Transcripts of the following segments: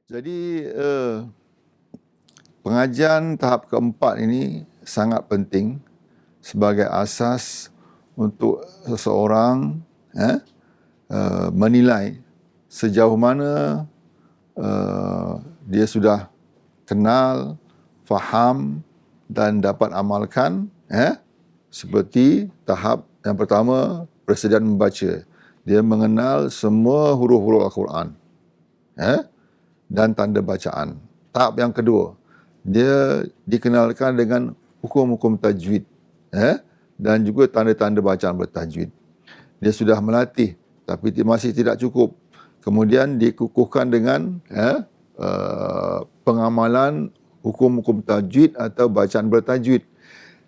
Jadi pengajian tahap keempat ini sangat penting sebagai asas untuk seseorang menilai sejauh mana dia sudah kenal, faham dan dapat amalkan seperti tahap yang pertama, persediaan membaca. Dia mengenal semua huruf-huruf Al-Quran dan tanda bacaan. Tahap yang kedua, dia dikenalkan dengan hukum-hukum tajwid dan juga tanda-tanda bacaan bertajwid. Dia sudah melatih tapi masih tidak cukup. Kemudian dikukuhkan dengan pengamalan hukum-hukum tajwid atau bacaan bertajwid.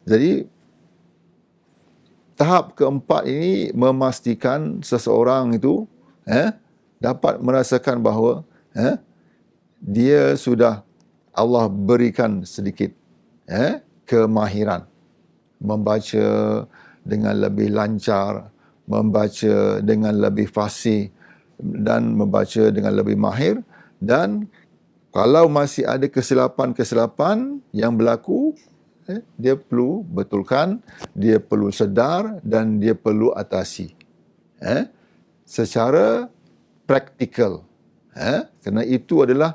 Jadi tahap keempat ini memastikan seseorang itu dapat merasakan bahawa dia sudah Allah berikan sedikit kemahiran membaca dengan lebih lancar, membaca dengan lebih fasih dan membaca dengan lebih mahir. Dan kalau masih ada kesilapan-kesilapan yang berlaku, dia perlu betulkan, dia perlu sedar dan dia perlu atasi secara praktikal. Kerana itu adalah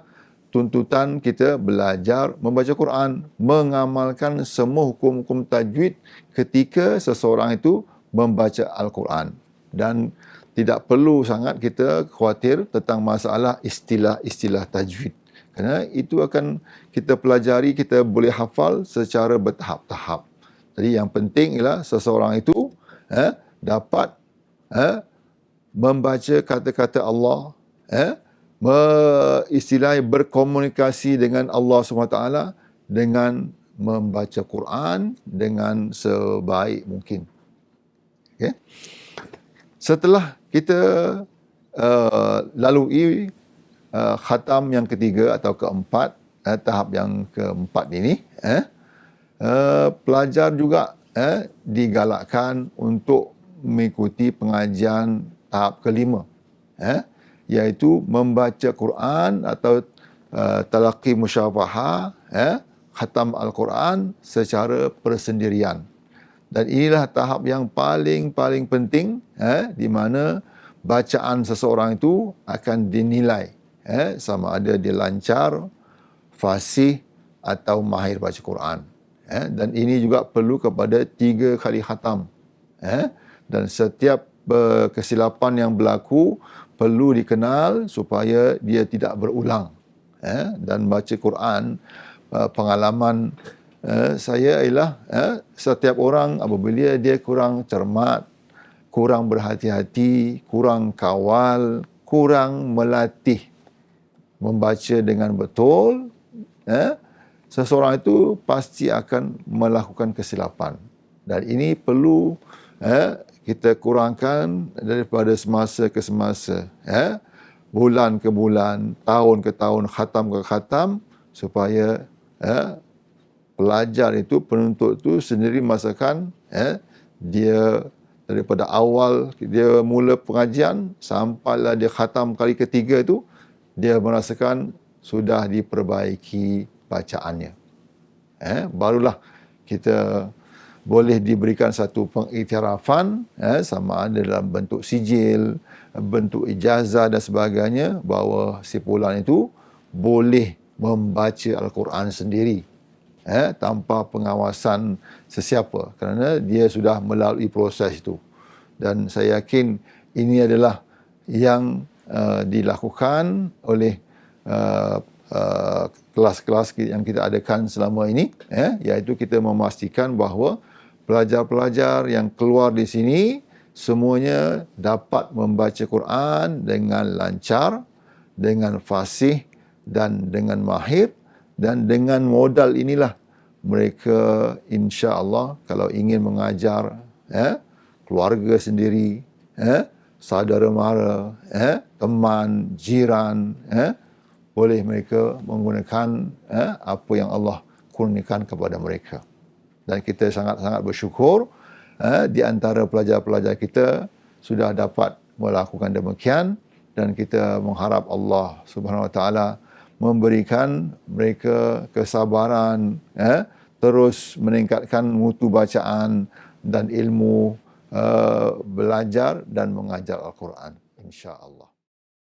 tuntutan kita belajar membaca Quran, mengamalkan semua hukum-hukum tajwid ketika seseorang itu membaca Al-Quran. Dan tidak perlu sangat kita khawatir tentang masalah istilah-istilah tajwid. Kerana itu akan kita pelajari, kita boleh hafal secara bertahap-tahap. Jadi yang penting ialah seseorang itu dapat membaca kata-kata Allah, istilahnya berkomunikasi dengan Allah SWT dengan membaca Quran dengan sebaik mungkin. Okay. Setelah kita lalui khatam yang ketiga atau keempat, tahap yang keempat ini, pelajar juga digalakkan untuk mengikuti pengajian tahap kelima, iaitu membaca Quran atau talaqi musyafahah, khatam Al-Quran secara persendirian. Dan inilah tahap yang paling penting, di mana bacaan seseorang itu akan dinilai sama ada dia lancar, fasih atau mahir baca Quran. Dan ini juga perlu kepada 3 kali khatam. Dan setiap kesilapan yang berlaku perlu dikenal supaya dia tidak berulang. Dan baca Quran, pengalaman saya ialah setiap orang apabila dia kurang cermat, kurang berhati-hati, kurang kawal, kurang melatih membaca dengan betul, seseorang itu pasti akan melakukan kesilapan. Dan ini perlu kita kurangkan daripada semasa ke semasa, bulan ke bulan, tahun ke tahun, khatam ke khatam, supaya pelajar itu, penuntut itu sendiri merasakan dia daripada awal dia mula pengajian sampailah dia khatam kali ketiga itu, dia merasakan sudah diperbaiki bacaannya. Barulah kita boleh diberikan satu pengiktirafan, sama ada dalam bentuk sijil, bentuk ijazah dan sebagainya, bahawa si fulan itu boleh membaca Al-Quran sendiri tanpa pengawasan sesiapa, kerana dia sudah melalui proses itu. Dan saya yakin ini adalah yang dilakukan oleh kelas-kelas yang kita adakan selama ini, iaitu kita memastikan bahawa pelajar-pelajar yang keluar di sini semuanya dapat membaca Quran dengan lancar, dengan fasih dan dengan mahir. Dan dengan modal inilah mereka insya-Allah kalau ingin mengajar keluarga sendiri, saudara mara, teman, jiran, boleh mereka menggunakan apa yang Allah kurniakan kepada mereka. Dan kita sangat-sangat bersyukur di antara pelajar-pelajar kita sudah dapat melakukan demikian, dan kita mengharap Allah Subhanahu Wa Taala memberikan mereka kesabaran, terus meningkatkan mutu bacaan dan ilmu, belajar dan mengajar Al-Quran, insya-Allah.